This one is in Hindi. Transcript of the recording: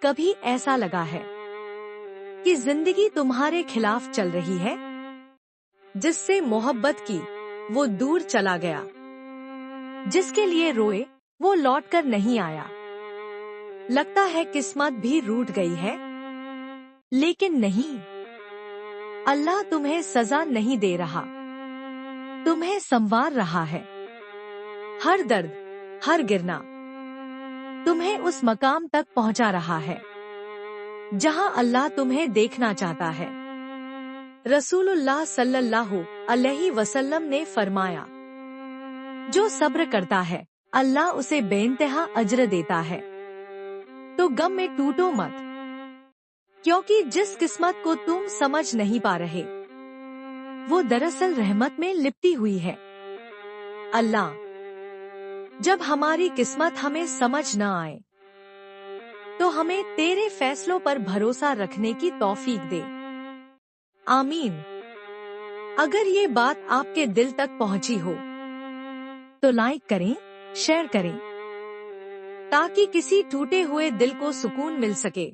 कभी ऐसा लगा है कि जिंदगी तुम्हारे खिलाफ चल रही है? जिससे मोहब्बत की वो दूर चला गया, जिसके लिए रोए वो लौट कर नहीं आया। लगता है किस्मत भी रूठ गई है, लेकिन नहीं, अल्लाह तुम्हें सजा नहीं दे रहा, तुम्हें संवार रहा है। हर दर्द, हर गिरना तुम्हें उस मकाम तक पहुंचा रहा है जहां अल्लाह तुम्हें देखना चाहता है। रसूलुल्लाह सल्लल्लाहु अलैहि वसल्लम ने फरमाया, जो सब्र करता है अल्लाह उसे बेइंतहा अज्र देता है। तो गम में टूटो मत, क्योंकि जिस किस्मत को तुम समझ नहीं पा रहे वो दरअसल रहमत में लिपटी हुई है। अल्लाह जब हमारी किस्मत हमें समझ न आए तो हमें तेरे फैसलों पर भरोसा रखने की तौफीक दे। आमीन। अगर ये बात आपके दिल तक पहुंची हो तो लाइक करें, शेयर करें, ताकि किसी टूटे हुए दिल को सुकून मिल सके।